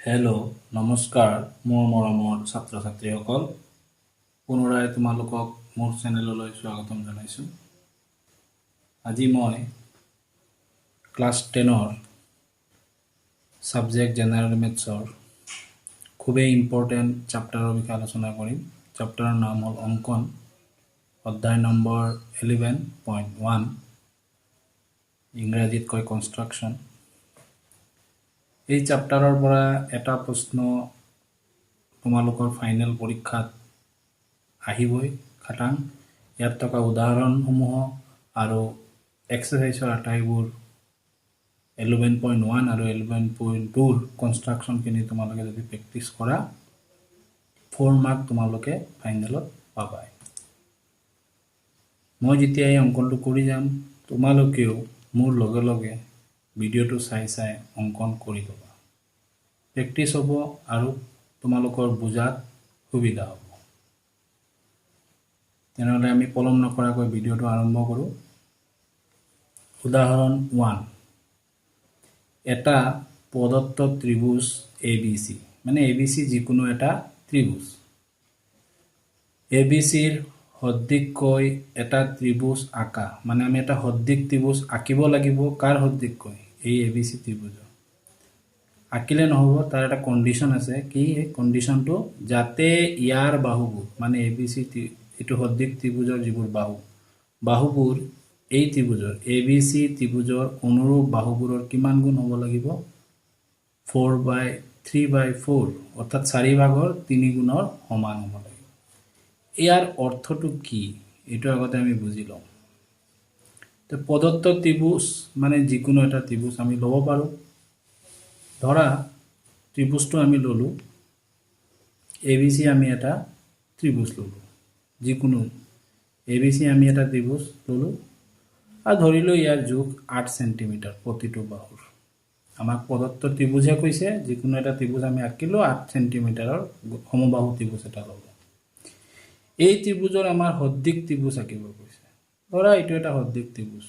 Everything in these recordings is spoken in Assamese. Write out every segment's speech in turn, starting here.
হেল্ল' নমস্কাৰ মোৰ মৰমৰ ছাত্ৰ ছাত্ৰীসকল পুনৰাই তোমালোকক মোৰ চেনেললৈ স্বাগতম জনাইছোঁ। আজি মই ক্লাছ 10ৰ সাবজেক্ট জেনাৰেল মেথছৰ খুবেই ইম্পৰ্টেণ্ট চেপ্টাৰৰ বিষয়ে আলোচনা কৰিম। চেপ্টাৰৰ নাম হ'ল অংকন, অধ্যায় নম্বৰ 11.1, ইংৰাজীত কয় কনষ্ট্ৰাকশ্যন। এই চেপ্টাৰৰ পৰা এটা প্ৰশ্ন তোমালোকৰ ফাইনেল পৰীক্ষাত আহিবই খাটাং। ইয়াত থকা উদাহৰণসমূহ আৰু এক্সাৰচাইজৰ আটাইবোৰ 11.1 আৰু 11.2ৰ কনষ্ট্ৰাকশ্যনখিনি তোমালোকে যদি প্ৰেক্টিছ কৰা 4 মাৰ্ক তোমালোকে ফাইনেলত পাবাই। মই যেতিয়া এই অংকনটো কৰি যাম তোমালোকেও মোৰ লগে লগে ভিডিঅ'টো চাই অংকন কৰি ল'বা। প্ৰেক্টিছ হ'ব আৰু তোমালোকৰ বুজাত সুবিধা হ'ব। তেনেহ'লে আমি পলম নকৰাকৈ ভিডিঅ'টো আৰম্ভ কৰোঁ। উদাহৰণ 1, এটা প্ৰদত্ত ত্ৰিভুজ ABC, মানে ABC যিকোনো এটা ত্ৰিভুজ। ABCৰ সদৃশকৈ এটা ত্ৰিভুজ আঁকা, মানে আমি এটা সদৃশ ত্ৰিভুজ আঁকিব লাগিব। কাৰ সদৃশকৈ? এই ABC ত্ৰিভুজৰ। আঁকিলে নহ'ব, তাৰ এটা কণ্ডিশ্যন আছে। কি এই কণ্ডিশ্যনটো? যাতে ইয়াৰ বাহুবোৰ, মানে ABC এইটো সদৃশ ত্ৰিভুজৰ যিবোৰ বাহুবোৰ এই ত্ৰিভুজৰ ABC ত্ৰিভুজৰ অনুৰূপ বাহুবোৰৰ কিমান গুণ হ'ব লাগিব? 3/4, অৰ্থাৎ 4 ভাগৰ 3 গুণৰ সমান হ'ব লাগিব। ইয়াৰ অৰ্থটো কি এইটো আগতে আমি বুজি লওঁ। তো প্ৰদত্ত ত্ৰিভুজ মানে যিকোনো এটা ত্ৰিভুজ আমি ল'ব পাৰোঁ। ধৰা ত্ৰিভুজটো আমি ল'লোঁ, ABC আমি এটা ত্ৰিভুজ ল'লোঁ, যিকোনো ABC আমি এটা ত্ৰিভুজ ল'লোঁ আৰু ধৰিলোঁ ইয়াৰ জোখ 8 চেণ্টিমিটাৰ প্ৰতিটো বাহুৰ। আমাক প্ৰদত্ত ত্ৰিভুজহে কৈছে, যিকোনো এটা ত্ৰিভুজ আমি আঁকিলোঁ, 8 চেণ্টিমিটাৰৰ সমবাহু ত্ৰিভুজ এটা ল'লোঁ। এই ত্ৰিভুজৰ আমাৰ সদৃশ ত্ৰিভুজ আঁকিব কৈছে। ধৰা এইটো এটা সদৃশ ত্ৰিভুজ,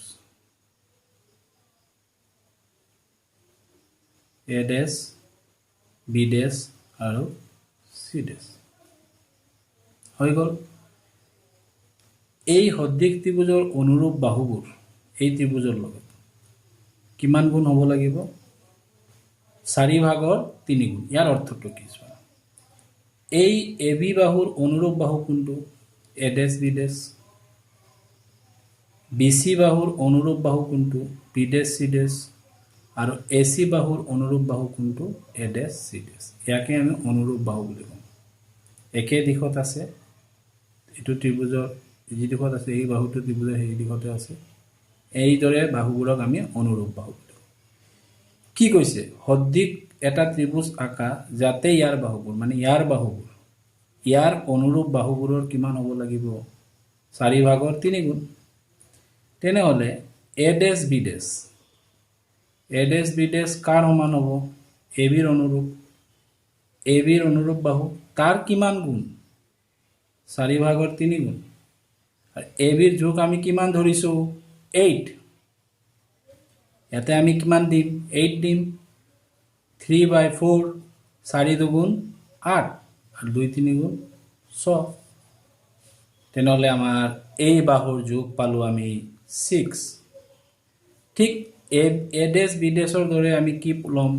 A ডেছ, B ডেছ আৰু C ডেছ হৈ গ'ল। এই সদৃশ ত্ৰিভুজৰ অনুৰূপ বাহুবোৰ এই ত্ৰিভুজৰ লগত কিমান গুণ হ'ব লাগিব? 4 ভাগৰ 3 গুণ। ইয়াৰ অৰ্থটো কি? এই AB বাহুৰ অনুৰূপ বাহু কোনটো? A dash B dash. BC বাহুৰ অনুৰূপ বাহু কোনটো? B ডেছ C ডেছ। আৰু AC বাহুৰ অনুৰূপ বাহু কোনটো? A ডেছ C ডেছ। ইয়াকে আমি অনুৰূপ বাহু বুলি কওঁ। একে দিশত আছে, এইটো ত্ৰিভুজৰ যি দিশত আছে এই বাহুটো ত্ৰিভুজৰ সেই দিশতে আছে। এইদৰে বাহুবোৰক আমি অনুৰূপ বাহু বুলি কওঁ। কি কৈছে? সদৃশ এটা ত্ৰিভুজ আঁকা যাতে ইয়াৰ বাহুবোৰ, মানে ইয়াৰ অনুৰূপ বাহুবোৰৰ কিমান হ'ব লাগিব? 4 ভাগৰ 3 গুণ। তেনেহ'লে A dash B dash, A dash B ডেছ কাৰ সমান হ'ব? ABৰ অনুৰূপ। ABৰ অনুৰূপ বাহু, তাৰ কিমান গুণ? 4 ভাগৰ 3 গুণ। আৰু ABৰ জোখ আমি কিমান ধৰিছোঁ? 8। ইয়াতে আমি কিমান দিম? 8 দিম। 3/4, 4 দুগুণ 8 আৰু 2 3 গুণ 6। তেনেহ'লে আমাৰ এই বাহুৰ জোখ পালোঁ আমি 6। ঠিক A ডেছ B ডেছৰ দৰে আমি কি ল'ম?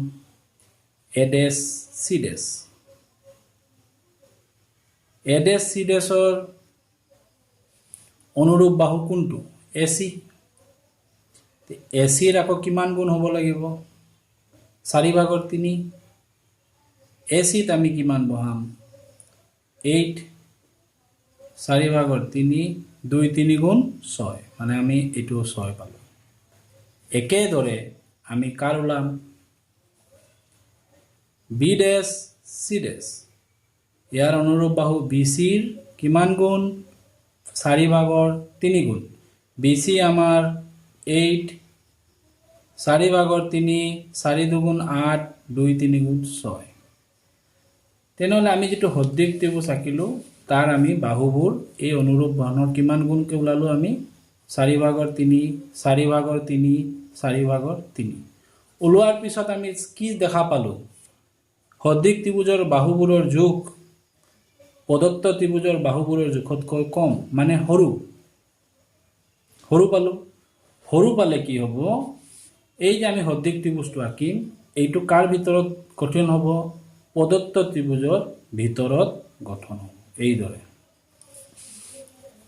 A dash C dash. A dash C ডেছৰ অনুৰূপ বাহু কোনটো? AC। ACৰ আকৌ কিমান গুণ হ'ব লাগিব? 4 ভাগৰ 3। ACত আমি কিমান বহাম? 8, 4 ভাগৰ 3, 2 3 গুণ 6, মানে আমি এইটো 6 পালোঁ। একেদৰে আমি কাৰ ওলাম? B ডেছ C ডেছ। ইয়াৰ অনুৰূপ বাহু BCৰ কিমান গুণ? 4 ভাগৰ 3 গুণ। BC আমাৰ 8, 4 ভাগৰ 3, 4 দুগুণ 8, 2 3 গুণ 6। তেনেহ'লে আমি যিটো সদৃশ ত্ৰিভুজ আঁকিলোঁ তাৰ আমি বাহুবোৰ এই অনুৰূপ বাহুৰ কিমান গুণকৈ ওলালোঁ? আমি 4 ভাগৰ 3, 4 ভাগৰ 3, 4 ভাগৰ 3 ওলোৱাৰ পিছত আমি কি দেখা পালোঁ? সদৃশ ত্ৰিভুজৰ বাহুবোৰৰ জোখ প্ৰদত্ত ত্ৰিভুজৰ বাহুবোৰৰ জোখতকৈ কম, মানে সৰু পালোঁ। সৰু পালে কি হ'ব, এই যে আমি সদৃশ ত্ৰিভুজটো আঁকিম, এইটো কাৰ ভিতৰত গঠন হ'ব, প্ৰদত্ত ত্ৰিভুজৰ ভিতৰত গঠন হ'ব। এইদৰে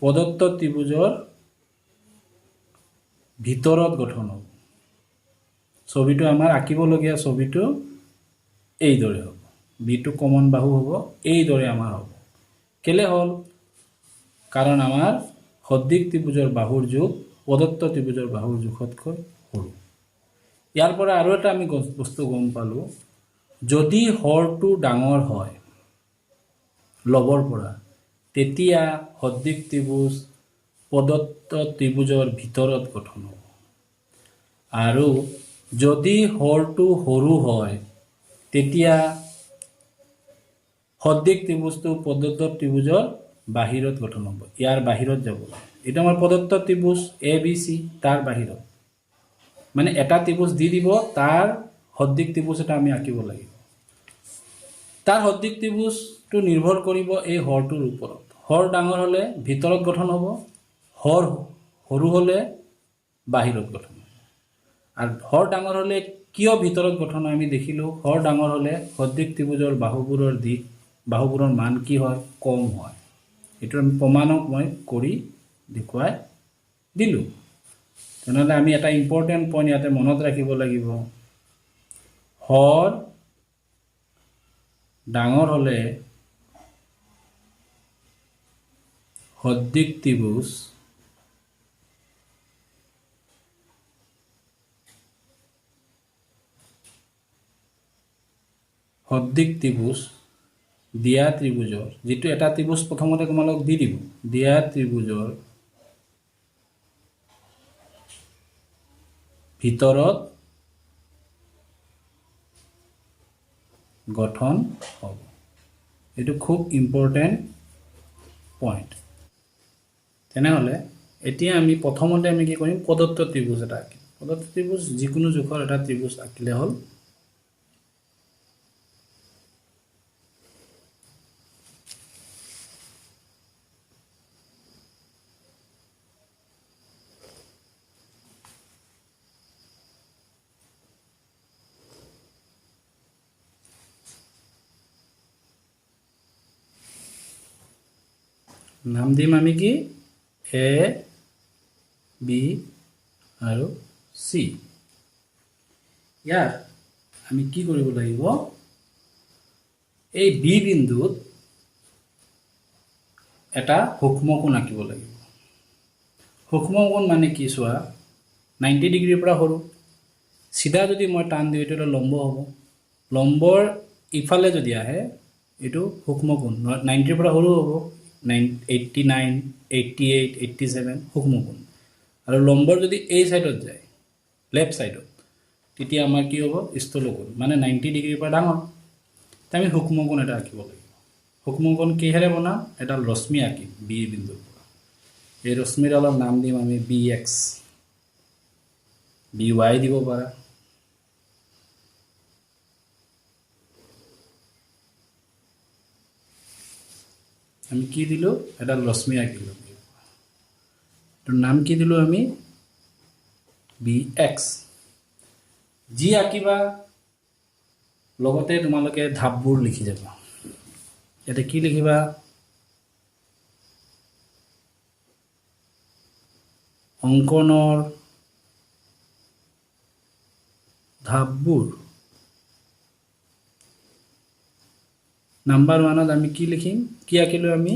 প্ৰদত্ত ত্ৰিভুজৰ ভিতৰত গঠন হ'ব। ছবিটো আমাৰ আঁকিবলগীয়া ছবিটো এইদৰে হ'ব। বিটো কমন বাহু হ'ব, এইদৰে আমাৰ হ'ব। কেলে হ'ল, কাৰণ আমাৰ সদৃশ ত্ৰিভুজৰ বাহুৰ জোখ প্ৰদত্ত ত্ৰিভুজৰ বাহুৰ জোখতকৈ সৰু। ইয়াৰ পৰা আৰু এটা আমি বস্তু গম পালোঁ, যদি হৰটো ডাঙৰ হয় লবৰ পৰা, তেতিয়া সদৃশ ত্ৰিভুজ প্ৰদত্ত ত্ৰিভুজৰ ভিতৰত গঠন হ'ব। আৰু যদি হৰটো সৰু হয়, তেতিয়া সদৃশ ত্ৰিভুজটো প্ৰদত্ত ত্ৰিভুজৰ বাহিৰত গঠন হ'ব, ইয়াৰ বাহিৰত যাব। এইটো আমাৰ প্ৰদত্ত ত্ৰিভুজ ABC, তাৰ বাহিৰত, মানে এটা ত্ৰিভুজ দি দিব, তাৰ সদৃশ ত্ৰিভুজ এটা আমি আঁকিব লাগিব। তাৰ সদৃশ ত্ৰিভুজটো নিৰ্ভৰ কৰিব এই হৰটোৰ ওপৰত। হৰ ডাঙৰ হ'লে ভিতৰত গঠন হ'ব, হৰ সৰু হ'লে বাহিৰত গঠন হ'ব। আৰু হৰ ডাঙৰ হ'লে কিয় ভিতৰত গঠন হয় আমি দেখিলোঁ, হৰ ডাঙৰ হ'লে সদৃশ ত্ৰিভুজৰ বাহুবোৰৰ মান কি হয়, কম হয়। এইটো আমি প্ৰমাণক মই কৰি দেখুৱাই দিলোঁ। তেনেহ'লে আমি এটা ইম্পৰ্টেণ্ট পইণ্ট ইয়াতে মনত ৰাখিব লাগিব, হৰ ডাঙৰ হ'লে সদৃশ ত্ৰিভুজ দিয়া ত্ৰিভুজৰ, যিটো এটা ত্ৰিভুজ প্ৰথমতে তোমালোক দি দিব, দিয়া ত্ৰিভুজৰ ভিতৰত গঠন হ'ব। এইটো খুব ইম্পৰ্টেণ্ট পইণ্ট। তেনেহ'লে এতিয়া আমি প্ৰথমতে আমি কি কৰিম, প্ৰদত্ত ত্ৰিভুজ এটা আঁকিম। প্ৰদত্ত ত্ৰিভুজ যিকোনো জোখৰ এটা ত্ৰিভুজ আঁকিলে হ'ল। নাম দিম আমি কি, A, B আৰু C। ইয়াত আমি কি কৰিব লাগিব, এই B বিন্দুত এটা সূক্ষ্মকোণ আঁকিব লাগিব। সূক্ষ্মকোণ মানে কি চোৱা, 90 ডিগ্ৰীৰ পৰা সৰু। চিধা যদি মই টান দিওঁ, এইটো এটা লম্ব হ'ব। লম্বৰ ইফালে যদি আহে, এইটো সূক্ষ্মকোণ, 90ৰ পৰা সৰু হ'ব, 89, 88, 87 সূক্ষ্মকোণ। আৰু লম্বৰ যদি এই ছাইডত যায়, লেফ্ট ছাইডত, তেতিয়া আমাৰ কি হ'ব, স্থূলকোণ, মানে 90 ডিগ্ৰীৰ পৰা ডাঙৰ। তেতিয়া আমি সূক্ষ্মকোণ এটা আঁকিব লাগিব। সূক্ষ্মকোণ কিহেৰে বনাম, এডাল ৰশ্মি আঁকিম বি বিন্দুৰ পৰা। এই ৰশ্মিডালৰ নাম দিম আমি BX, BY দিব পাৰা। আমি কি দিলোঁ, এডাল ৰশ্মি আঁকিলোঁ, এইটোৰ নাম কি দিলোঁ আমি, BX। যি আঁকিবা লগতে তোমালোকে ধাপবোৰ লিখি যাবা। ইয়াতে কি লিখিবা, অংকনৰ ধাপবোৰ। নাম্বাৰ 1ত আমি কি লিখিম, কি আঁকিলোঁ আমি,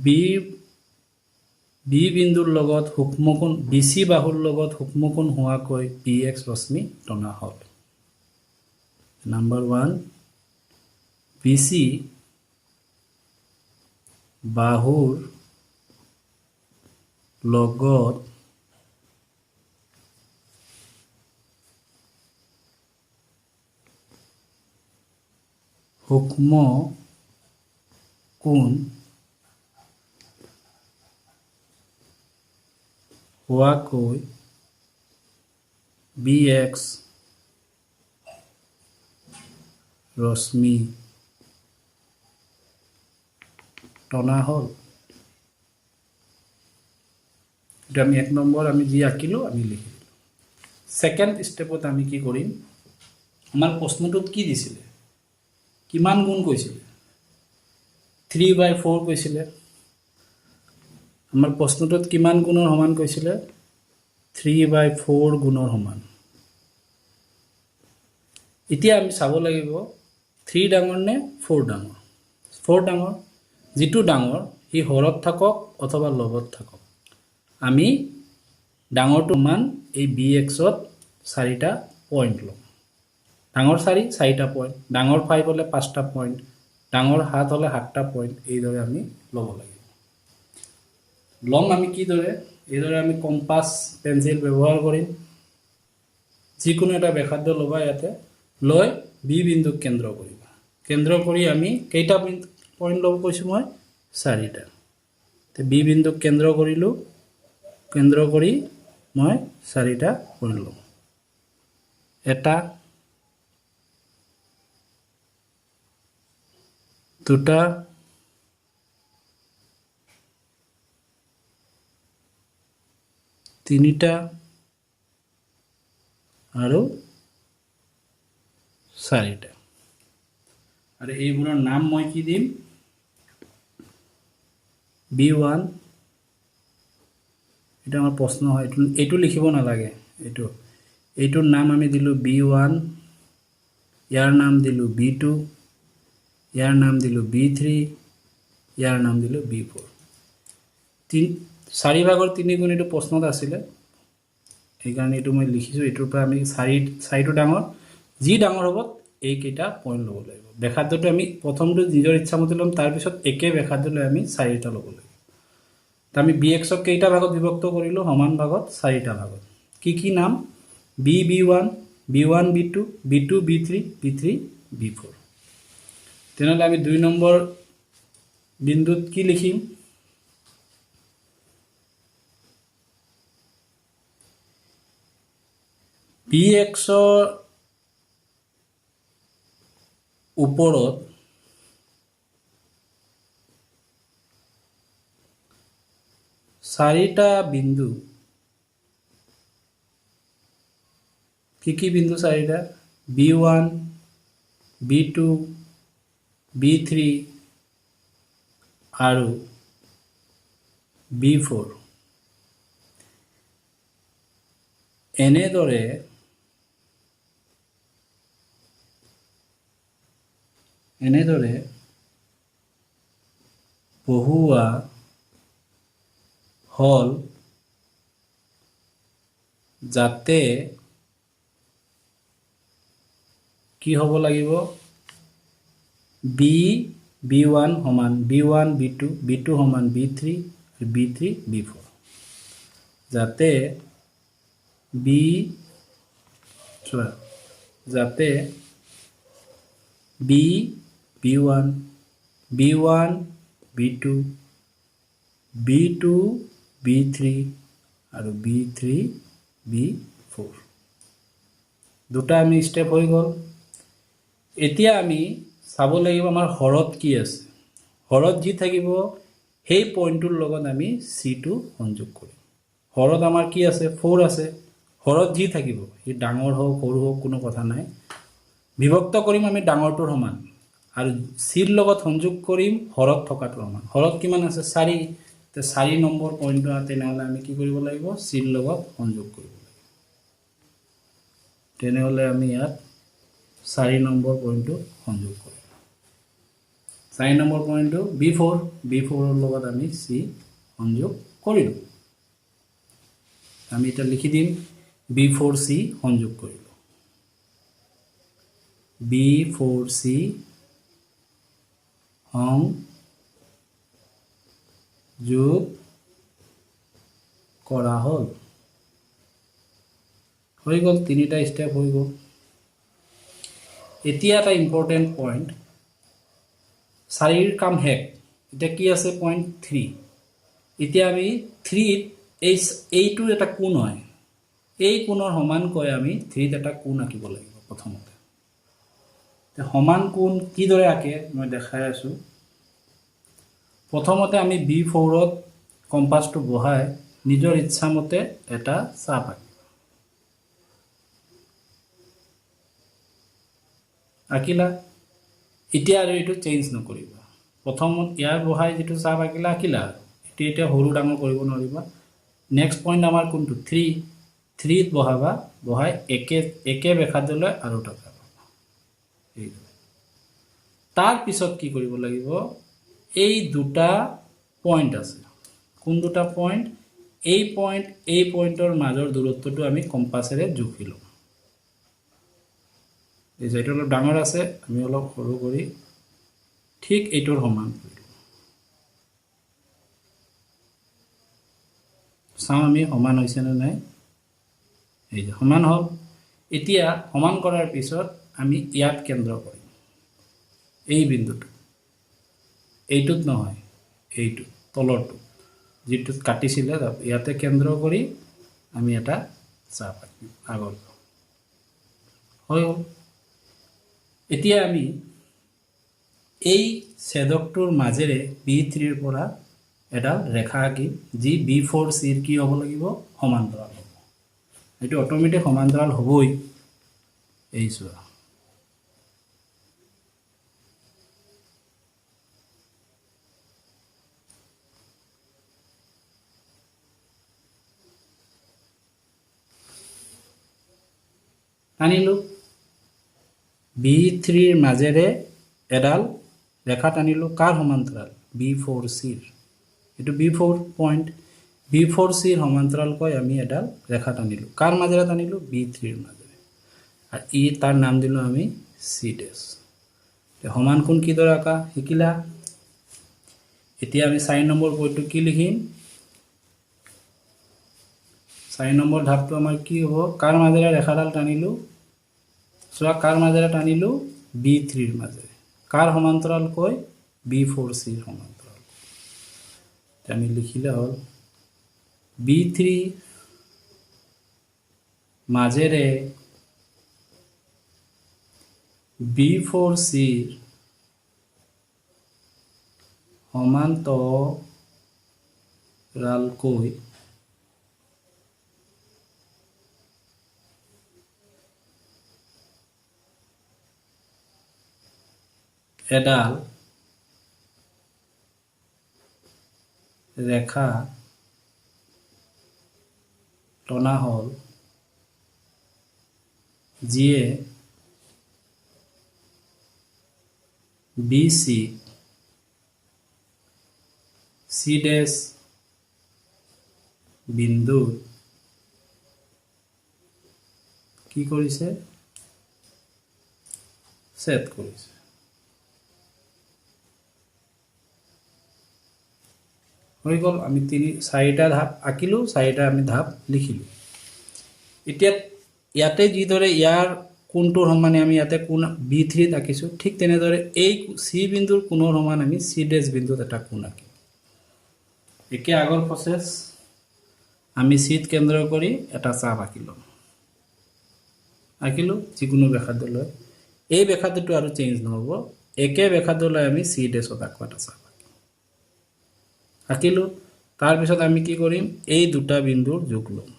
বি বিন্দুৰ লগত সূক্ষ্মকোণ, BC বাহুৰ লগত সূক্ষ্মকোণ হোৱাকৈ BX ৰশ্মি টনা হ'ল। নাম্বাৰ 1, BC বাহুৰ লগত সূক্ষ্মকোণ হোৱাকৈ BX ৰশ্মি টনা হ'ল এটা আমি 1 নম্বৰ আমি যি আঁকিলো আমি লিখি দিলো সেকেন্ড স্টেপত আমি কি কৰিম আমাৰ প্ৰশ্নটোত কি দিছিলে কিমান গুণ কৈছিলে 3/4 কৈছিলে আমাৰ প্ৰশ্নটোত কিমান গুণৰ সমান কৈছিলে 3/4 গুণৰ সমান এতিয়া আমি চাব লাগিব 3 ডাঙৰ নে 4 ডাঙৰ 4 ডাঙৰ যেটো ডাঙৰ ই হৰত থাকক অথবা লবত থাকক আমি ডাঙৰটো মান এই bxত 4টা পইণ্ট লম ডাঙৰ 4টা পইণ্ট ডাঙৰ 5 হলে 5টা পইণ্ট ডাঙৰ 7 হলে 7টা পইণ্ট এই দৰে আমি লব লাগিব লম আমি কি দৰে এই দৰে আমি কম্পাস পেন্সিল ব্যৱহাৰ কৰিম যিকোনো এটা ব্যাসাৰ্ধ লবা ইয়াতে লৈ বি বিন্দুক কেন্দ্ৰ কৰিবা কেন্দ্ৰ কৰি আমি কেইটা পইণ্ট লব কৈছো মই 4টা তে বি বিন্দুক কেন্দ্ৰ কৰিলো কেন্দ্ৰ কৰি মই 4টা পইণ্ট লম এটা দুটা তিনিটা আৰু 4টা আৰু এইবোৰৰ নাম মই কি দিম b1 এটা আমাৰ প্ৰশ্ন হয় এটো লিখিব নালাগে এটোৰ নাম আমি দিলো b1 ইয়াৰ নাম দিলো b2 ইয়াৰ নাম দিলো b3 ইয়াৰ নাম দিলো b4 4 ভাগৰ 3 গুণ এটো প্ৰশ্নত আছিল এই কাৰণে এটো মই লিখিছো এটোৰ পৰা আমি 4টো ডাঙৰ যি ডাঙৰ হ'ব এই কেইটা পইণ্ট লব লাগিব ব্যাসাৰ্ধটো আমি প্ৰথমটো নিজৰ ইচ্ছামতে লম তাৰ পিছত একে ব্যাসাৰ্ধ লৈ আমি 4টা লব লাগিব আমি bx ক কেইটা ভাগত বিভক্ত কৰিলো সমান ভাগত 4টা ভাগত কি নাম b1 b1 b2 b2 b3 b3 b4 তেনেহলে আমি 2 নম্বৰ বিন্দুত কি লিখিম bx ৰ ওপৰত চাৰিটা বিন্দু কি বিন্দু চাৰিটা b1 b2 b3 আৰু b4 এনেদৰে বহুৱা হল যাতে কি হ'ব লাগিব b1 সমান b1 b2 b2 সমান b3 b3 b4 যাতে b1 b1 b2 b2 b3 আৰু b3 b4 দুটা আমি স্টেপ হৈ গল এতিয়া আমি চাব লাগিব আমাৰ হৰত কি আছে হৰত যি থাকিব সেই পইণ্টৰ লগত আমি c2 সংযোগ কৰিম হৰত আমাৰ কি আছে 4 আছে হৰত যি থাকিব ই ডাঙৰ হোক সৰু হোক কোনো কথা নাই বিভক্ত কৰিম আমি ডাঙৰটোৰ সমান আৰু c ৰ লগত সংযোগ কৰিম হৰত থকাটোৰ সমান হৰত কিমান আছে 4 তে 4 নম্বৰ পইণ্টটো তেনেহলে আমি কি কৰিব লাগিব c ৰ লগত সংযোগ কৰিব লাগিব তেনেহলে আমি ইয়াত 4 নম্বৰ পইণ্টটো সংযোগ কৰিম 4 নম্বৰ পইণ্টটো b4 ৰ লগত আমি c সংযোগ কৰিম আমি এটা লিখি দিম b4c সংযোগ কৰিলো b4c সংযোগ কৰা হল হৈ গল তিনিটা স্টেপ হৈ গল এতিয়া এটা ইম্পৰ্টেন্ট পইণ্ট 4 ৰ কাম হেক এটা কি আছে পইণ্ট 3 এতিয়া আমি 3 এইটো এটা কোণ হয় এই কোণৰ সমান কৈ আমি 3 এটা কোণ আঁকিব লাগিব প্ৰথমতে সমান কোণ কিদৰে আঁকে মই দেখাই আছোঁ। প্ৰথমতে আমি B4ত কম্পাছটো বহাই নিজৰ ইচ্ছামতে এটা চাপ আঁকিলা। এতিয়া আৰু এইটো চেঞ্জ নকৰিবা। প্ৰথমত ইয়াৰ বহাই যিটো চাপ আঁকিলা এতিয়া সৰু ডাঙৰ কৰিব নোৱাৰিবা। নেক্সট পইণ্ট আমাৰ কোনটো 3ত বহাবা, বহাই একে ব্যাসাৰ্ধলৈ আৰু এটা চাপ এইটো। তাৰ পিছত কি কৰিব লাগিব, এই দুটা পইণ্ট আছে, কোন দুটা পইণ্ট, এই পইণ্টৰ মাজৰ দূৰত্বটো আমি কম্পাছেৰে জুখি লওঁ। এই যেটো অলপ ডাঙৰ আছে আমি অলপ সৰু কৰি ঠিক এইটোৰ সমান কৰিলোঁ। চাওঁ আমি সমান হৈছে নে নাই। এই যে সমান হ'ল। এতিয়া সমান কৰাৰ পিছত আমি ইয়াত কেন্দ্ৰ কৰিম, এই বিন্দুটো, এইটোত নহয়, এইটো তলৰটো যিটোত কাটিছিলে ইয়াতে কেন্দ্ৰ কৰি আমি এটা চাপ আঁকিম আগৰ হৈ গ'ল। এতিয়া আমি এই ছেদকটোৰ মাজেৰে B3ৰ পৰা এডাল ৰেখা আঁকিম, যি B4Cৰ কি হ'ব লাগিব, সমান্তৰাল হ'ব। এইটো অট'মেটিক সমান্তৰাল হ'বই। এই চোৱা, টানিলোঁ। B3ৰ মাজেৰে এডাল ৰেখা টানিলোঁ, কাৰ সমান্তৰাল, B4Cৰ। এইটো B4 পইণ্ট, B4Cৰ সমান্তৰালকৈ আমি এডাল ৰেখা টানিলোঁ, কাৰ মাজেৰে টানিলোঁ, B3ৰ মাজেৰে। আৰু তাৰ নাম দিলোঁ আমি C'। সমান কোণ কিদৰে আঁকা শিকিলা। এতিয়া আমি 4 নম্বৰ পইণ্টটো কি লিখিম, 4 নম্বৰ ধাপটো আমাৰ কি হ'ব, কাৰ মাজেৰে ৰেখাডাল টানিলোঁ, চোৱা কাৰ মাজেৰে টানিলোঁ, B3ৰ মাজেৰে, কাৰ সমান্তৰালকৈ, B4Cৰ সমান্তৰাল। আমি লিখিলে হ'ল B3 মাজেৰে B4Cৰ সমান্তৰালকৈ এডাল ৰেখা টনা হ'ল, যিয়ে BC C' বিন্দুত কি কৰিছে, ছেদ কৰিছে। হৈ গ'ল। আমি 4টা ধাপ আঁকিলোঁ, 4টা আমি ধাপ লিখিলোঁ। এতিয়া ইয়াতে যিদৰে ইয়াৰ কোণটোৰ সমানে আমি ইয়াতে কোণ B3ত আঁকিছোঁ, ঠিক তেনেদৰে এই C বিন্দুৰ কোণৰ সমান আমি C' বিন্দুত এটা কোণ আঁকিম। একে আগৰ প্ৰচেছ, আমি Cত কেন্দ্ৰ কৰি এটা চাপ আঁকিলোঁ যিকোনো ব্যাসাৰ্ধ লৈ। এই ব্যাসাৰ্ধটো আৰু চেঞ্জ নহ'ব, একে ব্যাসাৰ্ধ লৈ আমি C' আকৌ এটা চাপ আঁকিলোঁ। তাৰপিছত আমি কি কৰিম, এই দুটা বিন্দুৰ যোগ ল'ম,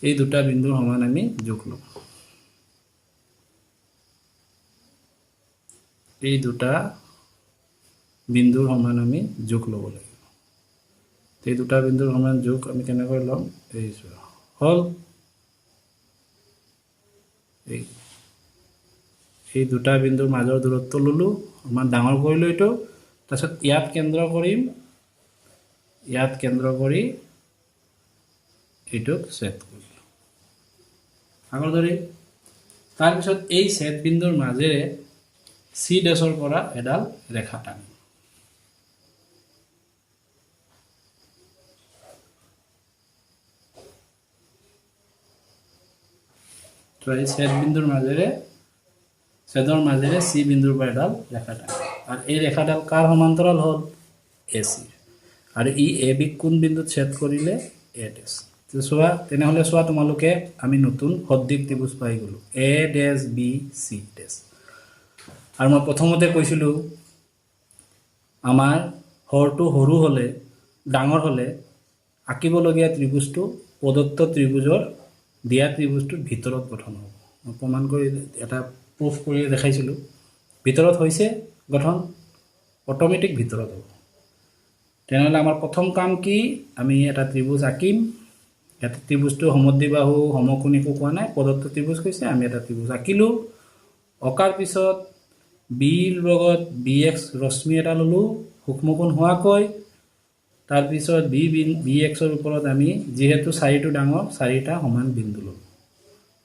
এই দুটা বিন্দুৰ সমান আমি যোগ ল'ম। এই দুটা বিন্দুৰ সমান আমি যোগ ল'ব লাগিব। এই দুটা বিন্দুৰ সমান যোগ আমি কেনেকৈ ল'ম, এই হ'ল। এই দুটা বিন্দুৰ মাজৰ দূৰত্ব ল'লোঁ, অকণমান ডাঙৰ কৰিলোঁ এইটো। তাৰপিছত ইয়াত কেন্দ্ৰ কৰিম, ইয়াত কেন্দ্ৰ কৰি এইটোক ছেদ কৰিলোঁ আগৰ দৰে। তাৰপিছত এই ছেদ বিন্দুৰ মাজেৰে C' পৰা এডাল ৰেখা টানিম। এই ছেদ বিন্দুৰ মাজেৰে, ছেদৰ মাজেৰে C বিন্দুৰ পৰা এডাল ৰেখা টানিম। আৰু এই ৰেখাডাল কাৰ সমান্তৰাল হ'ল, AC। আৰু ই AB কোন বিন্দুত ছেদ কৰিলে, A'। চোৱা তেনেহ'লে চোৱা তোমালোকে আমি নতুন সদৃশ ত্ৰিভুজ পাই গ'লোঁ এ ডেছ বি চি ডেছ। আৰু মই প্ৰথমতে কৈছিলোঁ আমাৰ হৰটো সৰু হ'লে ডাঙৰ হ'লে আঁকিবলগীয়া ত্ৰিভুজটো প্ৰদত্ত ত্ৰিভুজৰ দিয়া ত্ৰিভুজটোৰ ভিতৰত গঠন হ'ব। মই প্ৰমাণ কৰি এটা প্ৰুফ কৰি দেখাইছিলোঁ। ভিতৰত হৈছে গঠন, অট'মেটিক ভিতৰত হ'ব। তেনেহ'লে আমাৰ প্ৰথম কাম কি, আমি এটা ত্ৰিভুজ আঁকিম। এটা ত্ৰিভুজটো সমদ্বিবাহু সমকোণী একো কোৱা নাই, প্ৰদত্ত ত্ৰিভুজ কৈছে, আমি এটা ত্ৰিভুজ আঁকিলোঁ। অঁকাৰ পিছত বিৰ লগত বি এক্স ৰশ্মি এটা ল'লোঁ সূক্ষ্মকোণ হোৱাকৈ। তাৰপিছত বি এক্সৰ ওপৰত আমি যিহেতু চাৰিটো ডাঙৰ, চাৰিটা সমান বিন্দু ল'লোঁ।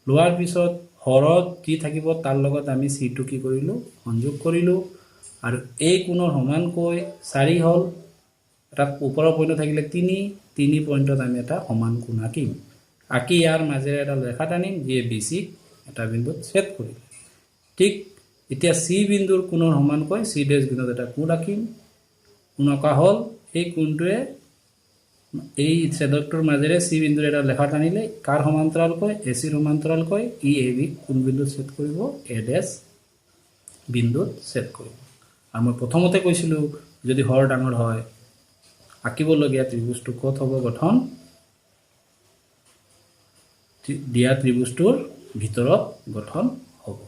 লোৱাৰ পিছত হৰত যি থাকিব তাৰ লগত আমি চিটো কি কৰিলোঁ, সংযোগ কৰিলোঁ। আৰু এই কোণৰ সমানকৈ 4 হ'ল। এটা ওপৰৰ পইণ্ট থাকিলে 3 পইণ্টত আমি এটা সমান কোণ আঁকিম। আঁকি ইয়াৰ মাজেৰে এটা ৰেখা টানিম, যিয়ে বি চিক এটা বিন্দুত ছেদ কৰিম। ঠিক এতিয়া চি বিন্দুৰ কোণৰ সমানকৈ চি ডেছ বিন্দুত এটা কোণ আঁকিম। কোণ অঁকা হ'ল। এই কোণটোৱে এই ছেদকটোৰ মাজেৰে চি বিন্দুৰ এটা ৰেখা টানিলে কাৰ সমান্তৰালকৈ, এ চিৰ সমান্তৰালকৈ ই এ বিক কোন বিন্দুত ছেদ কৰিব, এ ডেছ বিন্দুত ছেদ কৰিব। আৰু মই প্ৰথমতে কৈছিলোঁ যদি হৰ ডাঙৰ হয় আঁকিবলগীয়া ত্ৰিভুজটো ক'ত হ'ব গঠন, দিয়া ত্ৰিভুজটোৰ ভিতৰত গঠন হ'ব।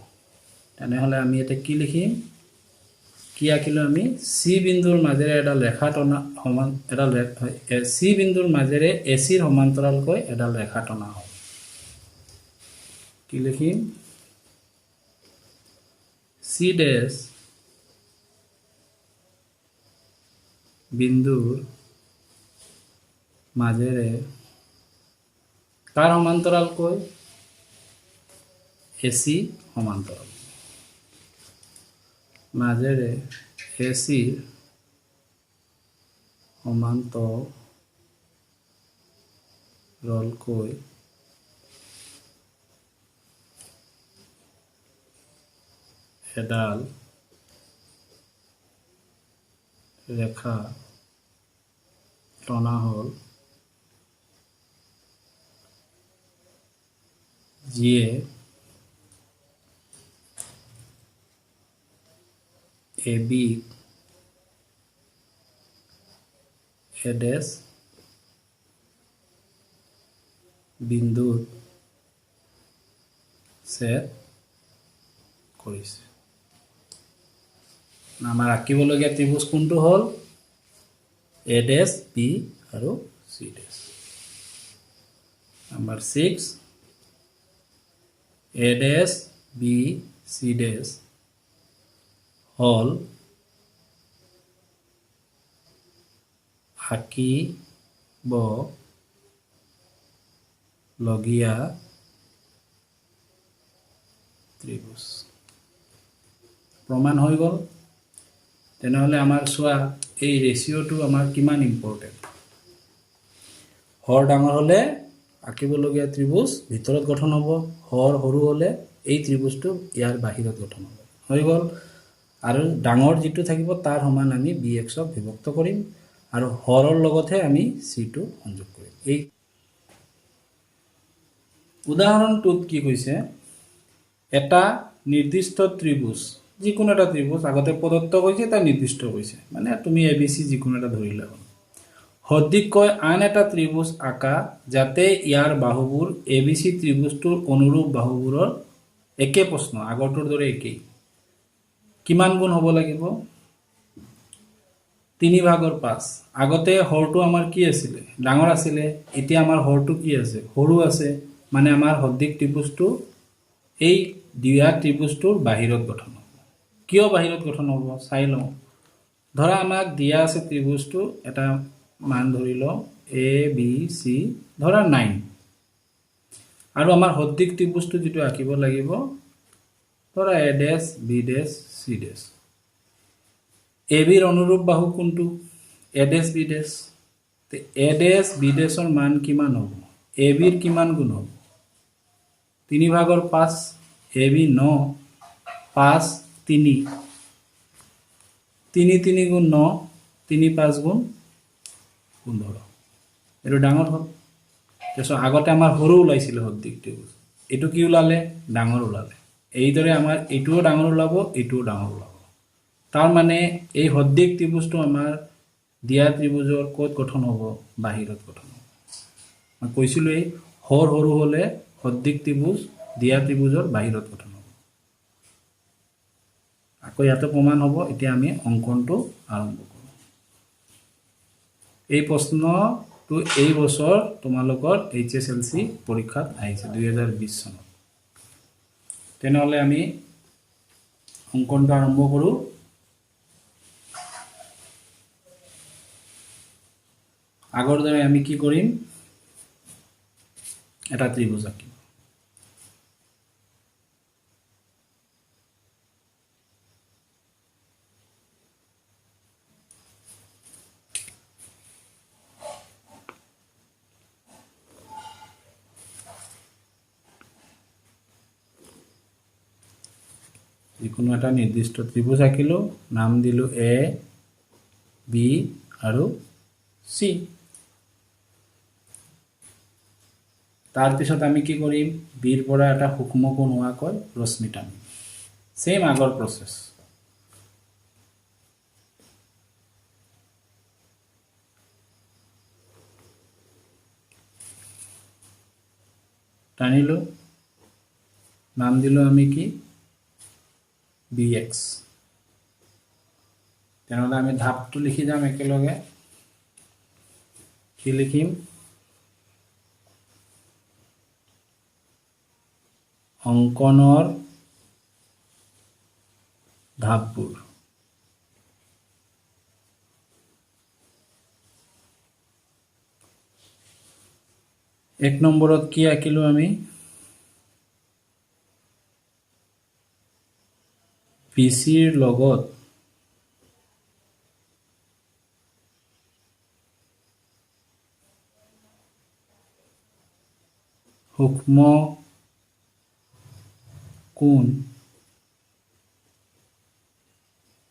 তেনেহ'লে আমি এতিয়া কি লিখিম, কি আঁকিলোঁ আমি, চি বিন্দুৰ মাজেৰে এডাল ৰেখা টনা সমান এডাল চি বিন্দুৰ মাজেৰে এ চিৰ সমান্তৰালকৈ এডাল ৰেখা টনা হ'ল। কি লিখিম, চি ডেছ বিন্দুৰ মাজেৰে কাৰ সমান্তৰালকৈ, এ চি সমান্তৰাল মাজেৰে এ চিৰ সমান্তৰালকৈ এডাল ৰেখা টনা হ'ল, যিয়ে এ বিক এ ডেছ বিন্দুত ছেদ কৰিছে। আমাৰ আঁকিবলগীয়া ত্ৰিভুজ কোনটো হ'ল, এ ডেছ বি আৰু চি ডেছ। নাম্বাৰ 6, এ ডেছ বি চি ডেছ হ'ল আঁকিবলগীয়া ত্ৰিভুজ। প্ৰমাণ হৈ গ'ল। তেনেহ'লে আমাৰ চোৱা এই ৰেচিঅ'টো আমাৰ কিমান ইম্পৰ্টেণ্ট। হৰ ডাঙৰ হ'লে আঁকিবলগীয়া ত্ৰিভুজ ভিতৰত গঠন হ'ব, হৰ সৰু হ'লে এই ত্ৰিভুজটো ইয়াৰ বাহিৰত গঠন হ'ব। হৈ গ'ল। আৰু ডাঙৰ যিটো থাকিব তাৰ সমান আমি বি এক্সক বিভক্ত কৰিম আৰু হৰৰ লগতহে আমি চিটো সংযোগ কৰিম। এই উদাহৰণটোত কি কৈছে, এটা নিৰ্দিষ্ট ত্ৰিভুজ, যিকোনো এটা ত্ৰিভুজ আগতে প্ৰদত্ত কৰিছে, এটা নিৰ্দিষ্ট কৰিছে, মানে তুমি এ বি চি যিকোনো এটা ধৰিলে হ'ল। সদৃশকৈ আন এটা ত্ৰিভুজ আঁকা যাতে ইয়াৰ বাহুবোৰ এ বি চি ত্ৰিভুজটোৰ অনুৰূপ বাহুবোৰৰ একে প্ৰশ্ন, আগৰটোৰ দৰে একেই। কিমান গুণ হ'ব লাগিব, 3/5। আগতে হৰটো আমাৰ কি আছিলে, ডাঙৰ আছিলে, এতিয়া আমাৰ হৰটো কি আছে, সৰু আছে। মানে আমাৰ সদৃশ ত্ৰিভুজটো এই দিয়া ত্ৰিভুজটোৰ বাহিৰত গঠন হ'ব। কিয় বাহিৰত গঠন হ'ব চাই লওঁ। ধৰা আমাক দিয়া আছে ত্ৰিভুজটো, এটা মান ধৰি লওঁ এ বি চি, ধৰা 9। আৰু আমাৰ সদৃশ ত্ৰিভুজটো যিটো আঁকিব লাগিব, ধৰা এ ডেছ বি ডেছ চি ডেছ। এ বিৰ অনুৰূপ বাহু কোনটো, এ ডেছ বি ডেছ। এ ডেছ বি ডেছৰ মান কিমান হ'ব, এ বিৰ কিমান গুণ হ'ব, 3/5। এ বি 9, 5, 3, 3 গুণ 9, 3 5 গুণ 15। এইটো ডাঙৰ হ'ল। তাৰপিছত আগতে আমাৰ সৰু ওলাইছিল সদৃশ ত্ৰিভুজ, এইটো কি ওলালে? ডাঙৰ ওলালে। এইদৰে আমাৰ এইটোও ডাঙৰ ওলাব, এইটোও ডাঙৰ ওলাব। তাৰ মানে এই সদৃশ ত্ৰিভুজটো আমাৰ দিয়া ত্ৰিভুজৰ ক'ত গঠন হ'ব? বাহিৰত গঠন হ'ব। মই কৈছিলোঁৱেই হৰ সৰু হ'লে সদৃশ ত্ৰিভুজ দিয়া ত্ৰিভুজৰ বাহিৰত গঠন হ'ব। আকৌ ইয়াতে প্ৰমাণ হ'ব। এতিয়া আমি অংকনটো আৰম্ভ কৰোঁ। এই প্ৰশ্নটো এই বছৰ তোমালোকৰ HSLC পৰীক্ষাত আহিছে 2020 চনত। তেনেহ'লে আমি অংকনটো আৰম্ভ কৰোঁ। আগৰ দৰে আমি কি কৰিম? এটা ত্ৰিভুজ আঁকিম। যিকোনো এটা নিৰ্দিষ্ট ত্ৰিভুজ আঁকিলোঁ, নাম দিলোঁ A, B আৰু C। তাৰপিছত আমি কি কৰিম? বিৰ পৰা এটা সূক্ষ্ম কোণ হোৱাকৈ ৰশ্মি টানিম। ছেম আগৰ প্ৰচেছ। টানিলোঁ, নাম দিলোঁ আমি কি? BX। তেনেহ'লে আমি ধাপটো লিখি যাম একেলগে। কি লিখিম? অংকনৰ ধাপবোৰ। এক নম্বৰত কি আঁকিলোঁ আমি? BCৰ লগত সূক্ষ্ম কোণ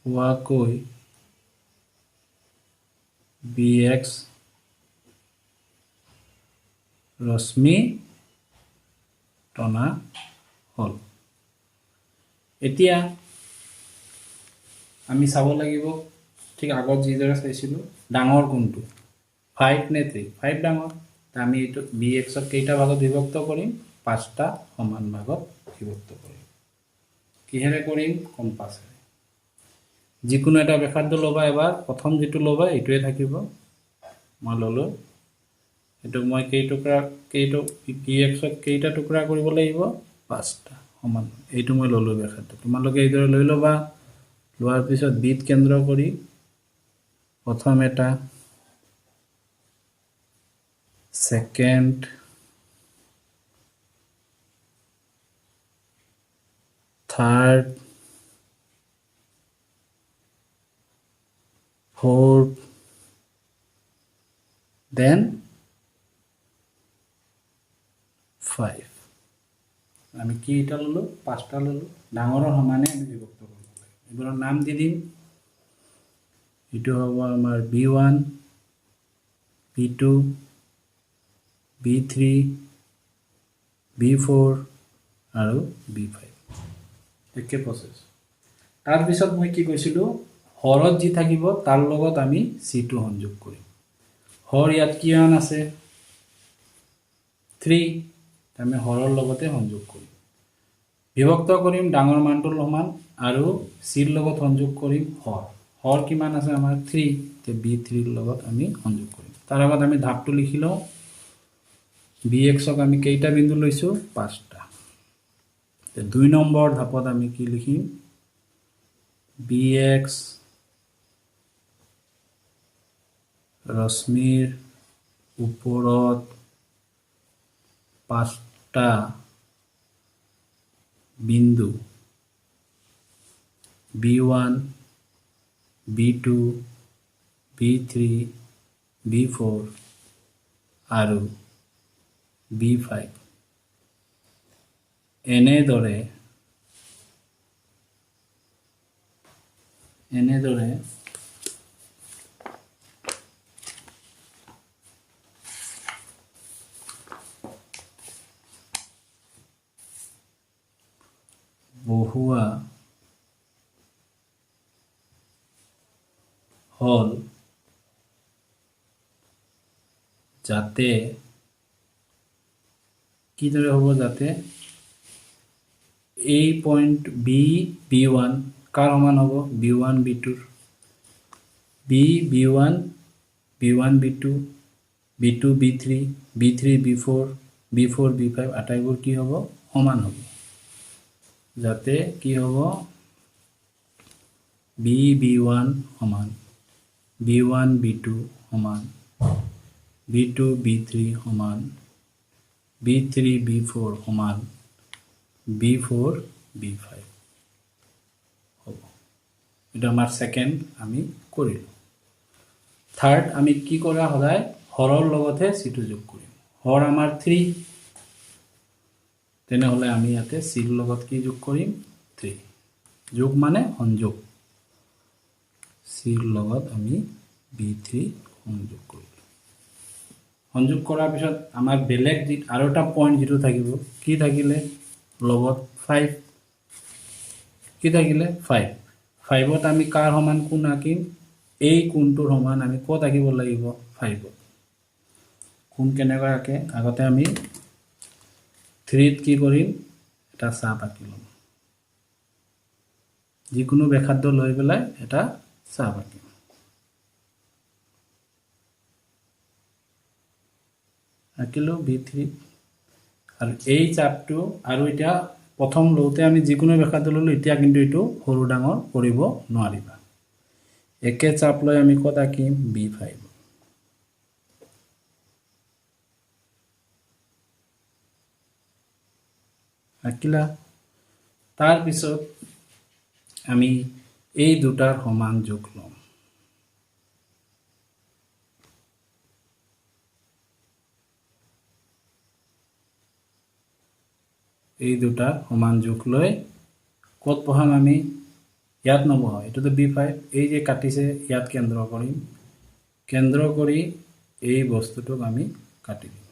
হোৱাকৈ BX ৰশ্মি টনা হ'ল। এতিয়া আমি চাব লাগিব ঠিক আগত যিদৰে চাইছিলোঁ, ডাঙৰ কোণটো 5 নে 3? 5 ডাঙৰ। আমি এইটো BXক কেইটা ভাগত বিভক্ত কৰিম? 5টা সমান ভাগত বিভক্ত কৰিম। কিহেৰে কৰিম? কম্পাছেৰে। যিকোনো এটা ব্যাসাৰ্ধ ল'বা এবাৰ। প্ৰথম যিটো ল'বা এইটোৱে থাকিব। মই ল'লোঁ। এইটোক মই BXক কেইটা টুকুৰা কৰিব লাগিব? 5টা সমান। এইটো মই ল'লোঁ ব্যাসাৰ্ধ। তোমালোকে এইদৰে লৈ ল'বা। লোৱাৰ পিছত বিত কেন্দ্ৰ কৰি প্ৰথম এটা, ছেকেণ্ড, থাৰ্ড, ফ'ৰ্থ, দেন 5। আমি কি এটা ল'লোঁ? 5টা ল'লোঁ। ডাঙৰৰ সমানে আমি বিভক্ত কৰিব লাগে। এইবোৰৰ নাম দি দিম। এইটো হ'ব আমাৰ B1, B2, B3, B4 আৰু B5। একে প্ৰচেছ। তাৰপিছত মই কি কৈছিলোঁ? হৰত যি থাকিব তাৰ লগত আমি C2 সংযোগ কৰিম। হৰ ইয়াত কিমান আছে? 3। আমি হৰৰ লগতে সংযোগ কৰিম। বিভক্ত কৰিম ডাঙৰ মানটোৰ সমান আৰু চিৰ লগত সংযোগ কৰিম হৰ। হৰ কিমান আছে আমাৰ? 3। B3ৰ লগত আমি সংযোগ কৰিম। তাৰ আগত আমি ধাপটো লিখি লওঁ। BXক আমি কেইটা বিন্দু লৈছোঁ? 5টা। 2 নম্বৰ ধাপত আমি কি লিখিম? BX ৰশ্মিৰ ওপৰত 5টা বিন্দু B1, B2, B3, B4 আৰু B5 এনেদৰে বহুৱা হল যাতে কিদৰে হ'ব যাতে এই পইণ্ট b1 কাৰ সমান হ'ব b1 b2 b1 b1 b2 b2 b3 b3 b4 b4 b5 আটাইবোৰ কি হ'ব সমান হ'ব যাতে কি হ'ব b1 সমান b1 b2 সমান b2 b3 সমান b3 b4 সমান b4 b5 হ'ব এটা আমাৰ সেকেন্ড আমি কৰিলো থাৰ্ড আমি কি কৰা হলাই হৰৰ লগতে সিটো যোগ কৰিম হৰ আমাৰ 3 তেনে হলে আমি ইয়াতে সিৰ লগত কি যোগ কৰিম 3 যোগ মানে সংযোগ সিৰ লগত আমি b3 সংযোগ কৰিম সংযোগ কৰাৰ পিছত আমাৰ বেলেগ আৰু এটা পইণ্ট যেটো থাকিব কি থাকিলে লগত 5 কি থাকিলে 5 5ত আমি কাৰ সমান কোণ আঁকিম এই কোণটোৰ সমান আমি কত আঁকিব লাগিব 5ত কোণ কেনেকৈ আঁকে আগতে আমি 3ত কি কৰিম এটা চাপ আঁকি লম যিকোনো ব্যাসাৰ্ধ লৈ পেলাই এটা চাপ আঁকিম আঁকিলো b3 আৰু এই চাপটো আৰু এতিয়া প্ৰথম লওতে আমি যিকোনো ব্যাসাৰ্ধ ললো এতিয়া কিন্তু এটো সৰু ডাঙৰ কৰিব নোৱাৰিবা একে চাপ লৈ আমি কত আঁকিম b5 আঁকিলা তাৰ পিছত আমি এই দুটাৰ সমান যোগ লম এই দুটা সমান যোগ লৈ কত পহাম আমি ইয়াত নবহ এটোতো b5 এই যে কাটিছে ইয়াত কেন্দ্ৰ কৰি এই বস্তুটোক আমি কাটি দিম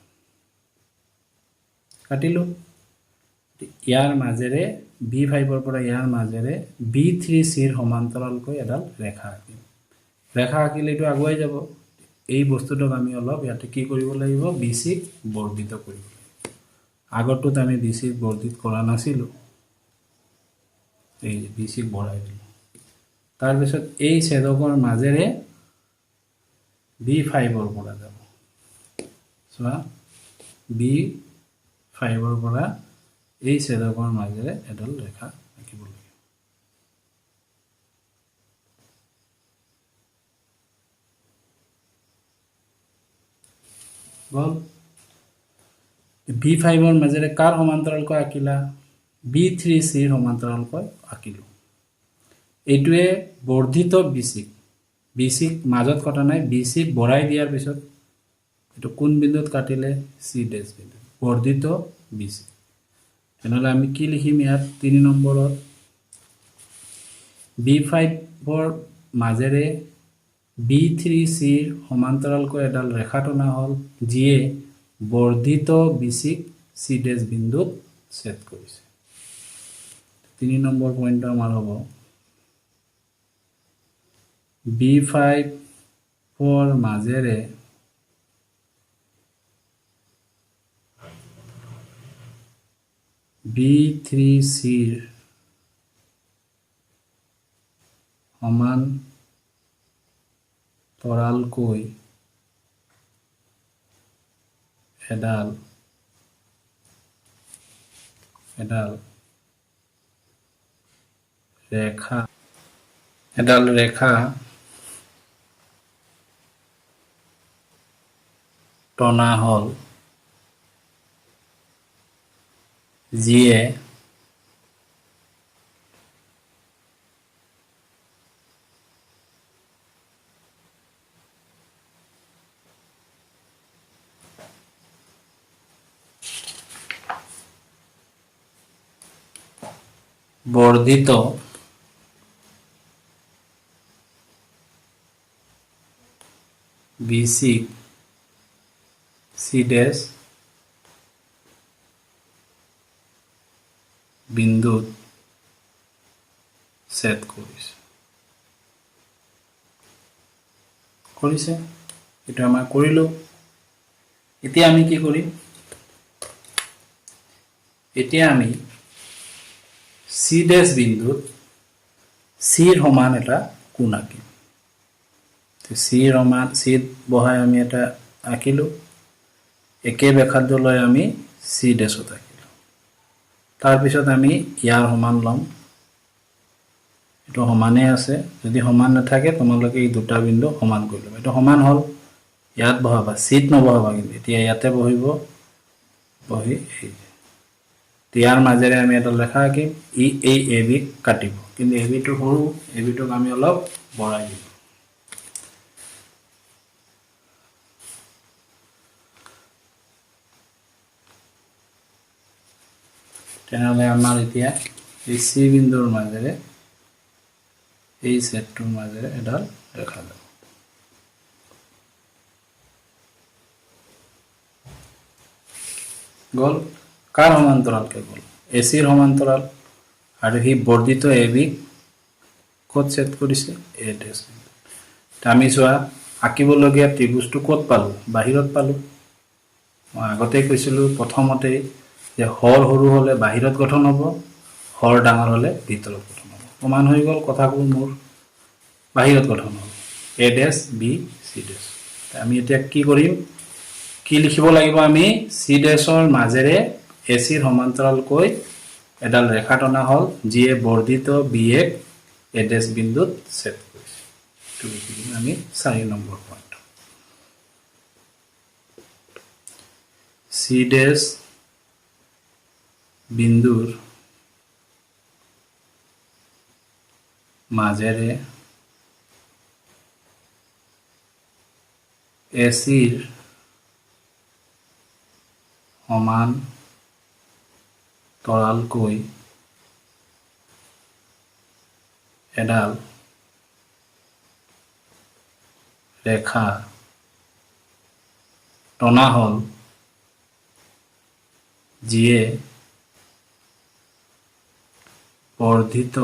কাটিলো ইয়াৰ মাজেৰে b5 ৰ পৰা ইয়াৰ মাজেৰে b3c ৰ সমান্তৰালকৈ এডাল ৰেখা আঁকিম ৰেখা আঁকিলে এটো আগুৱাই যাব এই বস্তুটোক আমি অলপ ইয়াতে কি কৰিব লাগিব bc বৰ্ধিত কৰিব আগৰটোত আমি bc বৰ্ধিত কৰা নাছিলো এই bc বঢ়াই দিলো তাৰ পিছত এই ছেদকৰ মাজেৰে b5 ৰ পৰা যাব চোৱা b5 ৰ পৰা এই ছেদকৰ মাজেৰে এডাল ৰেখা আঁকিব লাগিব বল b5 ৰ মাজেৰে কাৰ সমান্তৰালকৈ আঁকিলা b3c ৰ সমান্তৰালকৈ আঁকিলো এইটোৱে বৰ্ধিত bc মাজত কটা নাই bc বঢ়াই দিয়াৰ পিছত এটো কোন বিন্দুত কাটিলে c ডেশ বিন্দু বৰ্ধিত bc এনেহলে আমি কি লিখিম ইয়াত 3 নম্বৰত b5 ৰ মাজেৰে b3c ৰ সমান্তৰালকৈ এডাল ৰেখা টনা হল যিয়ে বৰ্ধিত bc c ডেশ বিন্দুত ছেদ কৰিছে 3 নম্বৰ পইণ্ট আমাৰ হ'ব b5 ৰ মাজেৰে b3c ৰ সমান তৰালকৈ এডাল ৰেখা টনা হল যিয়ে বৰ্ধিত bc c ডেশ বিন্দুত সেট কৰিছে এটা আমাৰ কৰিলো এতিয়া আমি কি কৰিম এতিয়া আমি C ডেশ বিন্দুত C সমান এটা কোণ আঁকিম তো C সমান C বহাই আমি এটা আঁকিলো একে ব্যাসাৰ্ধ লৈ আমি C ডেশত আঁকিলো তাৰ পিছত আমি ইয়াৰ সমান লম এটো সমানে আছে যদি সমান নাথাকে তোমালোকে এই দুটা বিন্দু সমান কৰি লবা এটো সমান হল ইয়াত বহাবা সিট নবহাবা কিন্তু এতিয়া ইয়াতে বহিব বহি এই ইয়াৰ মাজেৰে আমি এটা লেখা আঁকিম এই AB কাটিব কিন্তু AB টো সৰু AB টোক আমি অলপ বঢ়াই দিম তেনেহলে আমাৰ এতিয়া এই C বিন্দুৰ মাজেৰে এই সেটটোৰ মাজেৰে এডাল ৰেখা যাব গল কাৰ সমান্তৰালকে গল AC ৰ সমান্তৰাল আৰু হি বৰ্ধিত AB কোড সেট কৰিছে A ডেশ আমি চোৱা আঁকিবলগীয়া ত্ৰিভুজটো কোড পালো বাহিৰত পালো মই আগতে কৈছিলো প্ৰথমতে যে হৰ হৰু হলে বাহিৰত গঠন হ'ব হৰ ডাঙৰ হলে ভিতৰত গঠন হ'ব সমান হৈ গল কথাবোৰ মোৰ বাহিৰত গঠন হ'ব A ডেশ B C ডেশ আমি এতিয়া কি কৰিম কি লিখিব লাগিব আমি C ডেশৰ মাজেৰে AC ৰ সমান্তৰালকৈ এডাল ৰেখা টনা হল যিয়ে বৰ্ধিত B ক A ডেশ বিন্দুত সেট কৰিছে তো লিখিম আমি 4 নম্বৰ পইণ্ট C ডেশ বিন্দুৰ মাজেৰে AC ৰ সমান তৰালকৈ এডাল ৰেখা টনা হল যিয়ে বৰ্ধিত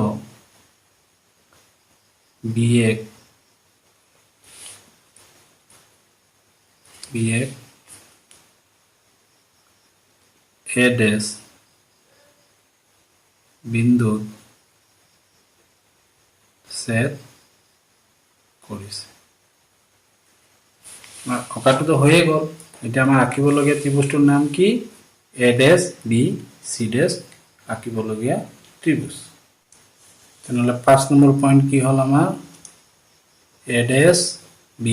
B ক A ডেশ বিন্দুত সেট কৰিছে অকাটোতো হৈয়ে গল এতিয়া আমাৰ আঁকিবলগীয়া ত্ৰিভুজটোৰ নাম কি A ডেশ B C ডেশ আঁকিবলগীয়া ত্ৰিভুজ তেনেহলে 5 নম্বৰ পইণ্ট কি হল আমাৰ A ডেশ B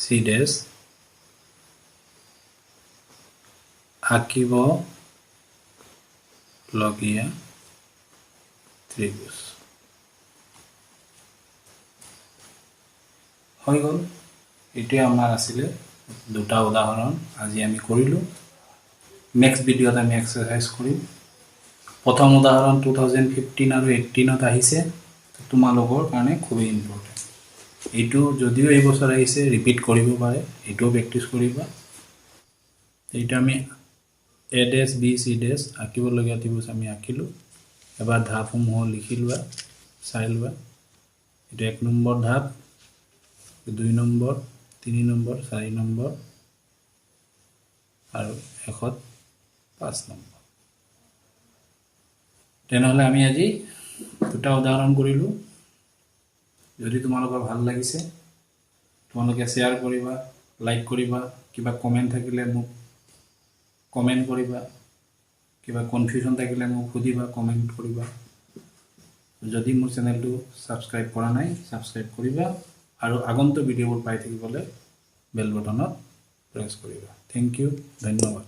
C ডেশ আঁকিব লগীয়া ত্ৰিভুজ হৈ গল এতিয়া আমাৰ আছিল দুটা উদাহৰণ আজি আমি কৰিলো নেক্সট ভিডিওত আমি এক্সাৰসাইজ কৰিম প্ৰথম উদাহৰণ 2015 আৰু 18ত আহিছে তোমালোকৰ কাৰণে খুব ইম্পৰ্টেন্ট এইটো যদিও এই বছৰ আহিছে ৰিপিট কৰিব পাৰে এইটো প্ৰেক্টিস কৰিবা এইটো আমি A ডেশ B C ডেশ আঁকিব লগীয়া ত্ৰিভুজ আমি আঁকিলো এবাৰ ধাপসমূহ লিখি লোৱা চাই লোৱা এটা 1 নম্বৰ ধাপ 2 নম্বৰ 3 নম্বৰ 4 নম্বৰ আৰু এখত 5 নম্বৰ তেনেহলে আমি আজি দুটা উদাহৰণ কৰিলো যদি তোমালোকৰ ভাল লাগিছে তোমালোকে শেয়াৰ কৰিবা লাইক কৰিবা কিবা কমেন্ট থাকিলে মোক কমেন্ট কৰিবা কিবা কনফিউজন থাকিলে মোক সুধিবা কমেন্ট কৰিবা যদি মোৰ চেনেলটো সাবস্ক্ৰাইব কৰা নাই সাবস্ক্ৰাইব কৰিবা আৰু আগন্তুক ভিডিওবোৰ পাই থাকিবলৈ বেল বটনত প্ৰেছ কৰিবা থ্যাংক ইউ ধন্যবাদ